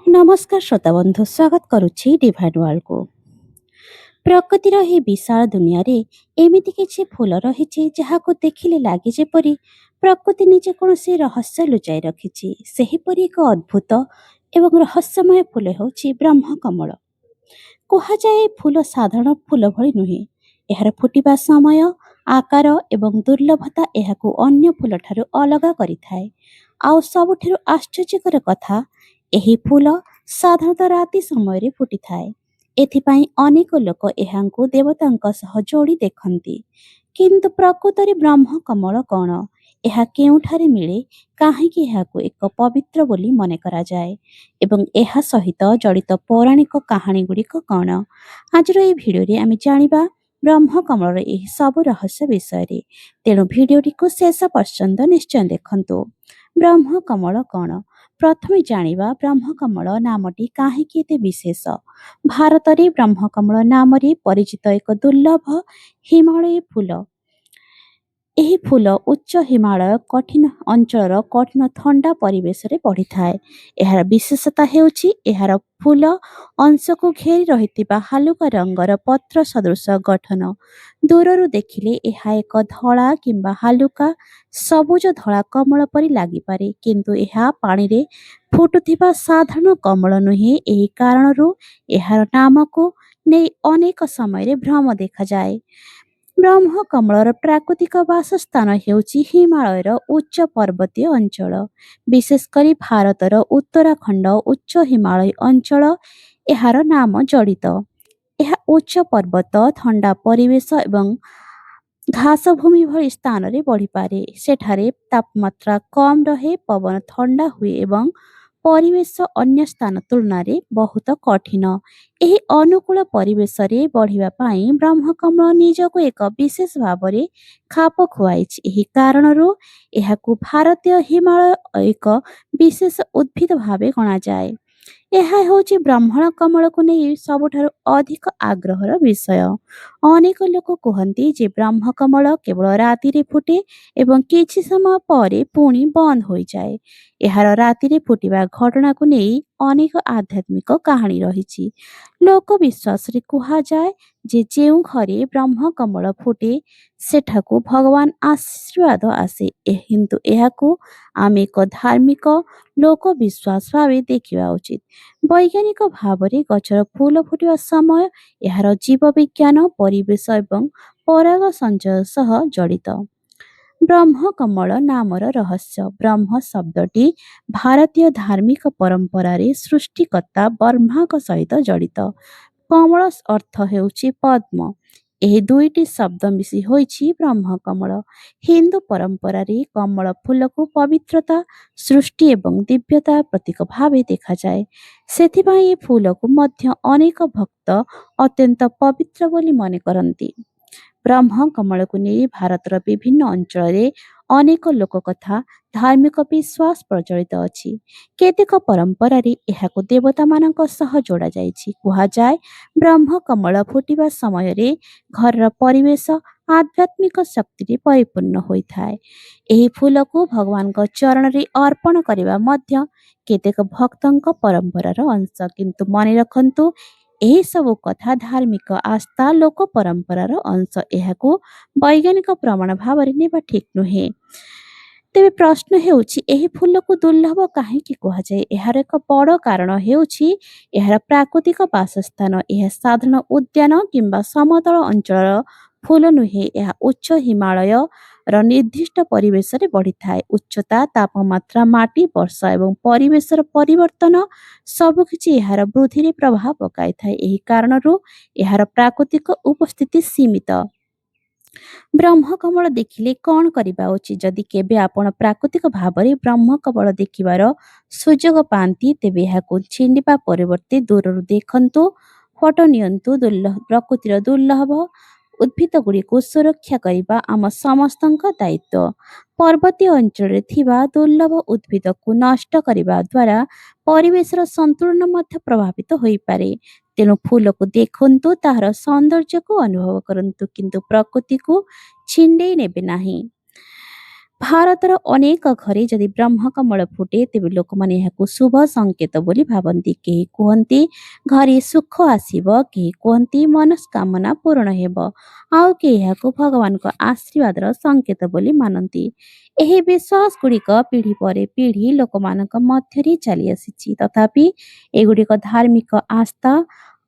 नमस्कार श्रोता बंधु स्वागत करुछि डिभाइन वर्ल्ड को। प्रकृतिर ଏହି ବିଶାଳ ଦୁନିଆରେ ଏମିତି କିଛି ଫୁଲ ରହିଛି ଯାହାକୁ ଦେଖିଲେ ଲାଗେ ଯେପରି ପ୍ରକୃତି ନିଜେ କୌଣସି ରହସ୍ୟ ଲୁଚାଇ ରଖିଛି। ସେହିପରି ଏକ ଅଦ୍ଭୁତ ଏବଂ ରହସ୍ୟମୟ ଫୁଲ ହେଉଛି ବ୍ରହ୍ମକମଳ। କୁହାଯାଏ ଏହି ଫୁଲ ସାଧାରଣ ଫୁଲ ଭଳି ନୁହେଁ। ଏହାର ଫୁଟିବା ସମୟ, ଆକାର ଏବଂ ଦୁର୍ଲଭତା ଏହାକୁ ଅନ୍ୟ ଫୁଲଠାରୁ ଅଲଗା କରିଥାଏ। ଆଉ ସବୁଠାରୁ ଆଶ୍ଚର୍ଯ୍ୟକର କଥା, ଏହି ଫୁଲ ସାଧାରଣତଃ ରାତି ସମୟରେ ଫୁଟିଥାଏ। ଏଥିପାଇଁ ଅନେକ ଲୋକ ଏହାଙ୍କୁ ଦେବତାଙ୍କ ସହ ଯୋଡ଼ି ଦେଖନ୍ତି। କିନ୍ତୁ ପ୍ରକୃତରେ ବ୍ରହ୍ମକମଳ କ'ଣ? ଏହା କେଉଁଠାରେ ମିଳେ? କାହିଁକି ଏହାକୁ ଏକ ପବିତ୍ର ବୋଲି ମନେ କରାଯାଏ? ଏବଂ ଏହା ସହିତ ଜଡ଼ିତ ପୌରାଣିକ କାହାଣୀ ଗୁଡ଼ିକ କ'ଣ? ଆଜିର ଏହି ଭିଡ଼ିଓରେ ଆମେ ଜାଣିବା ବ୍ରହ୍ମକମଳର ଏହି ସବୁ ରହସ୍ୟ ବିଷୟରେ। ତେଣୁ ଭିଡ଼ିଓଟିକୁ ଶେଷ ପର୍ଯ୍ୟନ୍ତ ନିଶ୍ଚୟ ଦେଖନ୍ତୁ। ବ୍ରହ୍ମକମଳ କ'ଣ? ପ୍ରଥମେ ଜାଣିବା ବ୍ରହ୍ମକମଳ ନାମଟି କାହିଁକି ଏତେ ବିଶେଷ। ଭାରତରେ ବ୍ରହ୍ମକମଳ ନାମରେ ପରିଚିତ ଏକ ଦୁର୍ଲଭ ହିମାଳୟୀ ଫୁଲ। ଏହି ଫୁଲ ଉଚ୍ଚ ହିମାଳୟ କଠିନ ଅଞ୍ଚଳର କଠିନ ଥଣ୍ଡା ପରିବେଶରେ ବଢ଼ିଥାଏ। ଏହାର ବିଶେଷତା ହେଉଛି ଏହାର ଫୁଲ ଅଂଶକୁ ଘେରି ରହିଥିବା ହାଲୁକା ରଙ୍ଗର ପତ୍ର ସଦୃଶ ଗଠନ। ଦୂରରୁ ଦେଖିଲେ ଏହା ଏକ ଧଳା କିମ୍ବା ହାଲୁକା ସବୁଜ ଧଳା କମଳ ପରି ଲାଗିପାରେ, କିନ୍ତୁ ଏହା ପାଣିରେ ଫୁଟୁଥିବା ସାଧାରଣ କମଳ ନୁହେଁ। ଏହି କାରଣରୁ ଏହାର ନାମକୁ ନେଇ ଅନେକ ସମୟରେ ଭ୍ରମ ଦେଖାଯାଏ। ବ୍ରହ୍ମକମଳର ପ୍ରାକୃତିକ ବାସସ୍ଥାନ ହେଉଛି ହିମାଳୟର ଉଚ୍ଚ ପର୍ବତୀୟ ଅଞ୍ଚଳ, ବିଶେଷ କରି ଭାରତର ଉତ୍ତରାଖଣ୍ଡ ଉଚ୍ଚ ହିମାଳୟ ଅଞ୍ଚଳ ଏହାର ନାମ ଜଡ଼ିତ। ଏହା ଉଚ୍ଚ ପର୍ବତ, ଥଣ୍ଡା ପରିବେଶ ଏବଂ ଘାସ ଭୂମି ଭଳି ସ୍ଥାନରେ ବଢ଼ିପାରେ। ସେଠାରେ ତାପମାତ୍ରା କମ୍ ରହେ, ପବନ ଥଣ୍ଡା ହୁଏ ଏବଂ ପରିବେଶ ଅନ୍ୟ ସ୍ଥାନ ତୁଳନାରେ ବହୁତ କଠିନ। ଏହି ଅନୁକୂଳ ପରିବେଶରେ ବଢ଼ିବା ପାଇଁ ବ୍ରହ୍ମକମଳ ନିଜକୁ ଏକ ବିଶେଷ ଭାବରେ ଖାପ ଖୁଆଇଛି। ଏହି କାରଣରୁ ଏହାକୁ ଭାରତୀୟ ହିମାଳୟ ଏକ ବିଶେଷ ଉଦ୍ଭିଦ ଭାବେ ଗଣାଯାଏ। ଏହା ହେଉଛି ବ୍ରହ୍ମକମଳକୁ ନେଇ ସବୁଠାରୁ ଅଧିକ ଆଗ୍ରହର ବିଷୟ। ଅନେକ ଲୋକ କୁହନ୍ତି ଯେ ବ୍ରହ୍ମକମଳ କେବଳ ରାତିରେ ଫୁଟେ ଏବଂ କିଛି ସମୟ ପରେ ପୁଣି ବନ୍ଦ ହୋଇଯାଏ। ଏହାର ରାତିରେ ଫୁଟିବା ଘଟଣାକୁ ନେଇ ଅନେକ ଆଧ୍ୟାତ୍ମିକ କାହାଣୀ ରହିଛି। ଲୋକବିଶ୍ୱାସରେ କୁହାଯାଏ ଯେ ଯେଉଁ ଘରେ ବ୍ରହ୍ମକମଳ ଫୁଟେ ସେଠାକୁ ଭଗବାନ ଆଶୀର୍ବାଦ ଆସେ। କିନ୍ତୁ ଏହାକୁ ଆମେ ଏକ ଧାର୍ମିକ ଲୋକବିଶ୍ୱାସ ଭାବେ ଦେଖିବା ଉଚିତ। ବୈଜ୍ଞାନିକ ଭାବରେ ଗଛର ଫୁଲ ଫୁଟିବା ସମୟ ଏହାର ଜୀବବିଜ୍ଞାନ, ପରିବେଶ ଏବଂ ପରାଗ ସଞ୍ଚୟ ସହ ଜଡ଼ିତ। ବ୍ରହ୍ମକମଳ ନାମର ରହସ୍ୟ। ବ୍ରହ୍ମ ଶବ୍ଦଟି ଭାରତୀୟ ଧାର୍ମିକ ପରମ୍ପରାରେ ସୃଷ୍ଟିକର୍ତ୍ତା ବ୍ରହ୍ମାଙ୍କ ସହିତ ଜଡ଼ିତ। କମଳ ଅର୍ଥ ହେଉଛି ପଦ୍ମ। ଏହି ଦୁଇଟି ଶବ୍ଦ ମିଶି ହୋଇଛି ବ୍ରହ୍ମକମଳ। ହିନ୍ଦୁ ପରମ୍ପରାରେ କମଳ ଫୁଲକୁ ପବିତ୍ରତା, ସୃଷ୍ଟି ଏବଂ ଦିବ୍ୟତା ପ୍ରତୀକ ଭାବେ ଦେଖାଯାଏ। ସେଥିପାଇଁ ଏ ଫୁଲକୁ ମଧ୍ୟ ଅନେକ ଭକ୍ତ ଅତ୍ୟନ୍ତ ପବିତ୍ର ବୋଲି ମନେ କରନ୍ତି। ବ୍ରହ୍ମକମଳକୁ ନେଇ ଭାରତର ବିଭିନ୍ନ ଅଞ୍ଚଳରେ ଅନେକ ଲୋକକଥା, ଧାର୍ମିକ ବିଶ୍ୱାସ ପ୍ରଚଳିତ ଅଛି। କେତେକ ପରମ୍ପରାରେ ଏହାକୁ ଦେବତାମାନଙ୍କ ସହ ଯୋଡ଼ାଯାଇଛି। କୁହାଯାଏ ବ୍ରହ୍ମକମଳ ଫୁଟିବା ସମୟରେ ଘରର ପରିବେଶ ଆଧ୍ୟାତ୍ମିକ ଶକ୍ତିରେ ପରିପୂର୍ଣ୍ଣ ହୋଇଥାଏ। ଏହି ଫୁଲକୁ ଭଗବାନଙ୍କ ଚରଣରେ ଅର୍ପଣ କରିବା ମଧ୍ୟ କେତେକ ଭକ୍ତଙ୍କ ପରମ୍ପରାର ଅଂଶ। କିନ୍ତୁ ମନେ ରଖନ୍ତୁ, ଏହିସବୁ କଥା ଧାର୍ମିକ ଆସ୍ଥା, ଲୋକ ପରମ୍ପରାର ଅଂଶ। ଏହାକୁ ବୈଜ୍ଞାନିକ ପ୍ରମାଣ ଭାବରେ ନେବା ଠିକ୍ ନୁହେଁ। ତେବେ ପ୍ରଶ୍ନ ହେଉଛି, ଏହି ଫୁଲକୁ ଦୁର୍ଲଭ କାହିଁକି କୁହାଯାଏ? ଏହାର ଏକ ବଡ଼ କାରଣ ହେଉଛି ଏହାର ପ୍ରାକୃତିକ ବାସସ୍ଥାନ। ଏହା ସାଧାରଣ ଉଦ୍ୟାନ କିମ୍ବା ସମତଳ ଅଞ୍ଚଳର ଫୁଲ ନୁହେଁ। ଏହା ଉଚ୍ଚ ହିମାଳୟର ନିର୍ଦ୍ଦିଷ୍ଟ ପରିବେଶରେ ବଢ଼ିଥାଏ। ଉଚ୍ଚତା, ତାପମାତ୍ରା, ମାଟି, ବର୍ଷା ଏବଂ ପରିବେଶର ପରିବର୍ତ୍ତନ ସବୁକିଛି ଏହାର ବୃଦ୍ଧିରେ ପ୍ରଭାବ ପକାଇଥାଏ। ଏହି କାରଣରୁ ଏହାର ପ୍ରାକୃତିକ ଉପସ୍ଥିତି ସୀମିତ। ବ୍ରହ୍ମକମଳ ଦେଖିଲେ କ'ଣ କରିବା ଉଚିତ? ଯଦି କେବେ ଆପଣ ପ୍ରାକୃତିକ ଭାବରେ ବ୍ରହ୍ମକମଳ ଦେଖିବାର ସୁଯୋଗ ପାଆନ୍ତି, ତେବେ ଏହାକୁ ଛିଣ୍ଡିବା ପରିବର୍ତ୍ତେ ଦୂରରୁ ଦେଖନ୍ତୁ, ଫଟୋ ନିଅନ୍ତୁ। ପ୍ରକୃତିର ଦୁର୍ଲଭ ଉଦ୍ଭିଦଗୁଡ଼ିକୁ ସୁରକ୍ଷା କରିବା ଆମ ସମସ୍ତଙ୍କ ଦାୟିତ୍ୱ। ପର୍ବତୀୟ ଅଞ୍ଚଳରେ ଥିବା ଦୁର୍ଲଭ ଉଦ୍ଭିଦକୁ ନଷ୍ଟ କରିବା ଦ୍ୱାରା ପରିବେଶର ସନ୍ତୁଳନ ମଧ୍ୟ ପ୍ରଭାବିତ ହୋଇପାରେ। ତେଣୁ ଫୁଲକୁ ଦେଖନ୍ତୁ, ତାହାର ସୌନ୍ଦର୍ଯ୍ୟକୁ ଅନୁଭବ କରନ୍ତୁ, କିନ୍ତୁ ପ୍ରକୃତିକୁ ଛିଣ୍ଡେଇ ନେବେ ନାହିଁ। ଭାରତର ଅନେକ ଘରେ ଯଦି ବ୍ରହ୍ମକମଳ ଫୁଟେ ତେବେ ଲୋକମାନେ ଏହାକୁ ଶୁଭ ସଂକେତ ବୋଲି ଭାବନ୍ତି। କେହି କୁହନ୍ତି ଘରେ ସୁଖ ଆସିବ, କେହି କୁହନ୍ତି ମନସ୍କାମନା ପୂରଣ ହେବ, ଆଉ କେହି ଏହାକୁ ଭଗବାନଙ୍କ ଆଶୀର୍ବାଦର ସଂକେତ ବୋଲି ମାନନ୍ତି। ଏହି ବିଶ୍ୱାସ ଗୁଡ଼ିକ ପିଢ଼ି ପରେ ପିଢ଼ି ଲୋକମାନଙ୍କ ମଧ୍ୟରେ ଚାଲି ଆସିଛି। ତଥାପି ଏଗୁଡ଼ିକ ଧାର୍ମିକ ଆସ୍ଥା,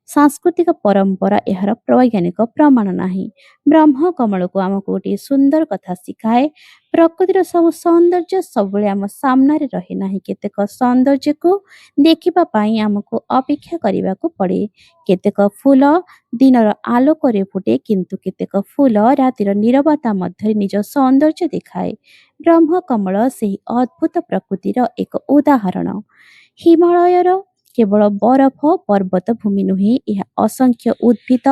ସାଂସ୍କୃତିକ ପରମ୍ପରା, ଏହାର ବୈଜ୍ଞାନିକ ପ୍ରମାଣ ନାହିଁ। ବ୍ରହ୍ମ କମଳକୁ ଆମକୁ ଗୋଟିଏ ସୁନ୍ଦର କଥା ଶିଖାଏ। ପ୍ରକୃତିର ସବୁ ସୌନ୍ଦର୍ଯ୍ୟ ସବୁବେଳେ ଆମ ସାମ୍ନାରେ ରହେ ନାହିଁ। କେତେକ ସୌନ୍ଦର୍ଯ୍ୟକୁ ଦେଖିବା ପାଇଁ ଆମକୁ ଅପେକ୍ଷା କରିବାକୁ ପଡ଼େ। କେତେକ ଫୁଲ ଦିନର ଆଲୋକରେ ଫୁଟେ, କିନ୍ତୁ କେତେକ ଫୁଲ ରାତିର ନୀରବତା ମଧ୍ୟରେ ନିଜ ସୌନ୍ଦର୍ଯ୍ୟ ଦେଖାଏ। ବ୍ରହ୍ମକମଳ ସେହି ଅଦ୍ଭୁତ ପ୍ରକୃତିର ଏକ ଉଦାହରଣ। ହିମାଳୟର କେବଳ ବରଫ ପର୍ବତ ଭୂମି ନୁହେଁ, ଏହା ଅସଂଖ୍ୟ ଉଦ୍ଭିଦ,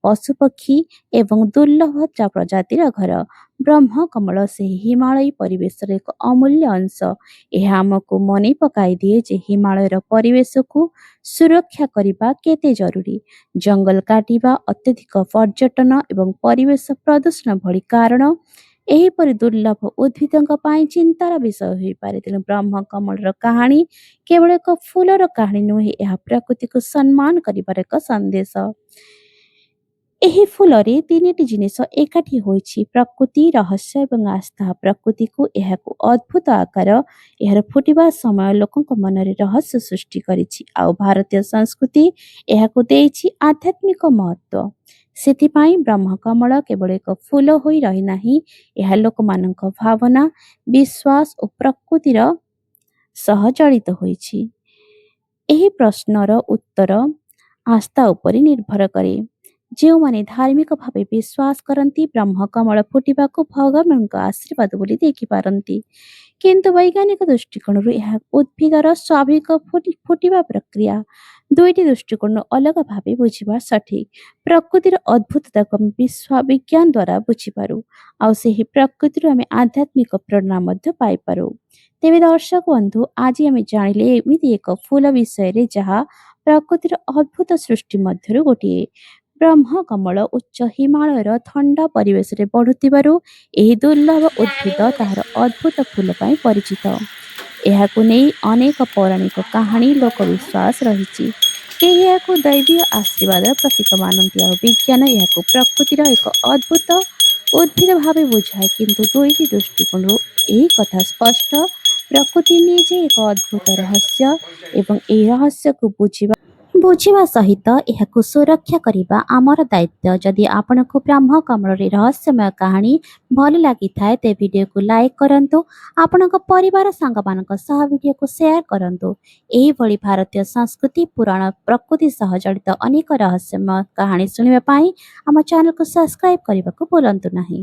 ପଶୁପକ୍ଷୀ ଏବଂ ଦୁର୍ଲଭ ପ୍ରଜାତିର ଘର। ବ୍ରହ୍ମକମଳ ସେହି ହିମାଳୟୀ ପରିବେଶର ଏକ ଅମୂଲ୍ୟ ଅଂଶ। ଏହା ଆମକୁ ମନେ ପକାଇ ଦିଏ ଯେ ହିମାଳୟର ପରିବେଶକୁ ସୁରକ୍ଷା କରିବା କେତେ ଜରୁରୀ। ଜଙ୍ଗଲ କାଟିବା, ଅତ୍ୟଧିକ ପର୍ଯ୍ୟଟନ ଏବଂ ପରିବେଶ ପ୍ରଦୂଷଣ ଭଳି କାରଣ ଏହିପରି ଦୁର୍ଲଭ ଉଦ୍ଭିଦଙ୍କ ପାଇଁ ଚିନ୍ତାର ବିଷୟ ହୋଇପାରେ। ତେଣୁ ବ୍ରହ୍ମକମଳର କାହାଣୀ କେବଳ ଏକ ଫୁଲର କାହାଣୀ ନୁହେଁ, ଏହା ପ୍ରକୃତିକୁ ସମ୍ମାନ କରିବାର ଏକ ସନ୍ଦେଶ। ଏହି ଫୁଲରେ ତିନିଟି ଜିନିଷ ଏକାଠି ହୋଇଛି: ପ୍ରକୃତି, ରହସ୍ୟ ଏବଂ ଆସ୍ଥା। ପ୍ରକୃତିକୁ ଏହାକୁ ଅଦ୍ଭୁତ ଆକାର, ଏହାର ଫୁଟିବା ସମୟ ଲୋକଙ୍କ ମନରେ ରହସ୍ୟ ସୃଷ୍ଟି କରିଛି, ଆଉ ଭାରତୀୟ ସଂସ୍କୃତି ଏହାକୁ ଦେଇଛି ଆଧ୍ୟାତ୍ମିକ ମହତ୍ତ୍ୱ। ସେଥିପାଇଁ ବ୍ରହ୍ମକମଳ କେବଳ ଏକ ଫୁଲ ହୋଇ ରହିନାହିଁ, ଏହା ଲୋକମାନଙ୍କ ଭାବନା, ବିଶ୍ୱାସ ଓ ପ୍ରକୃତିର ସହ ଜଡ଼ିତ ହୋଇଛି। ଏହି ପ୍ରଶ୍ନର ଉତ୍ତର ଆସ୍ଥା ଉପରେ ନିର୍ଭର କରେ। ଯେଉଁମାନେ ଧାର୍ମିକ ଭାବେ ବିଶ୍ୱାସ କରନ୍ତି, ବ୍ରହ୍ମକମଳ ଫୁଟିବାକୁ ଭଗବାନଙ୍କ ଆଶୀର୍ବାଦ ବୋଲି ଦେଖିପାରନ୍ତି। କିନ୍ତୁ ବୈଜ୍ଞାନିକ ଦୃଷ୍ଟିକୋଣରୁ ଏହା ଉଦ୍ଭିଦର ସ୍ୱାଭାବିକ ଫୁଟିବା ପ୍ରକ୍ରିୟା। ଦୁଇଟି ଦୃଷ୍ଟିକୋଣରୁ ଅଲଗା ଭାବେ ବୁଝିବା ସଠିକ୍। ପ୍ରକୃତିର ଅଦ୍ଭୁତତାକୁ ଆମେ ବିଜ୍ଞାନ ଦ୍ୱାରା ବୁଝିପାରୁ, ଆଉ ସେହି ପ୍ରକୃତିରୁ ଆମେ ଆଧ୍ୟାତ୍ମିକ ପ୍ରେରଣା ମଧ୍ୟ ପାଇପାରୁ। ତେବେ ଦର୍ଶକ ବନ୍ଧୁ, ଆଜି ଆମେ ଜାଣିଲେ ଏମିତି ଏକ ଫୁଲ ବିଷୟରେ ଯାହା ପ୍ରକୃତିର ଅଦ୍ଭୁତ ସୃଷ୍ଟି ମଧ୍ୟରୁ ଗୋଟିଏ। ବ୍ରହ୍ମକମଳ ଉଚ୍ଚ ହିମାଳୟର ଥଣ୍ଡା ପରିବେଶରେ ବଢୁଥିବାରୁ ଏହି ଦୁର୍ଲଭ ଉଦ୍ଭିଦ ତାହାର ଅଦ୍ଭୁତ ଫୁଲ ପାଇଁ ପରିଚିତ। ଏହାକୁ ନେଇ ଅନେକ ପୌରାଣିକ କାହାଣୀ, ଲୋକବିଶ୍ୱାସ ରହିଛି। କେହି ଏହାକୁ ଦୈବୀୟ ଆଶୀର୍ବାଦର ପ୍ରତୀକ ମାନନ୍ତି, ଆଉ ବିଜ୍ଞାନ ଏହାକୁ ପ୍ରକୃତିର ଏକ ଅଦ୍ଭୁତ ଉଦ୍ଭିଦ ଭାବେ ବୁଝାଏ। କିନ୍ତୁ ଦୁଇଟି ଦୃଷ୍ଟିକୋଣରୁ ଏହି କଥା ସ୍ପଷ୍ଟ: ପ୍ରକୃତି ନିଜେ ଏକ ଅଦ୍ଭୁତ ରହସ୍ୟ ଏବଂ ଏହି ରହସ୍ୟକୁ ବୁଝିବା ସହିତ ଏହାକୁ ସୁରକ୍ଷା କରିବା ଆମର ଦାୟିତ୍ୱ। ଯଦି ଆପଣଙ୍କୁ ବ୍ରହ୍ମକମଳର ରହସ୍ୟମୟ କାହାଣୀ ଭଲ ଲାଗିଥାଏ ତେବେ ଭିଡ଼ିଓକୁ ଲାଇକ୍ କରନ୍ତୁ, ଆପଣଙ୍କ ପରିବାର ସାଙ୍ଗମାନଙ୍କ ସହ ଭିଡ଼ିଓକୁ ସେୟାର କରନ୍ତୁ। ଏହିଭଳି ଭାରତୀୟ ସଂସ୍କୃତି, ପୁରାଣ, ପ୍ରକୃତି ସହ ଜଡ଼ିତ ଅନେକ ରହସ୍ୟମୟ କାହାଣୀ ଶୁଣିବା ପାଇଁ ଆମ ଚ୍ୟାନେଲକୁ ସବସ୍କ୍ରାଇବ୍ କରିବାକୁ ଭୁଲନ୍ତୁ ନାହିଁ।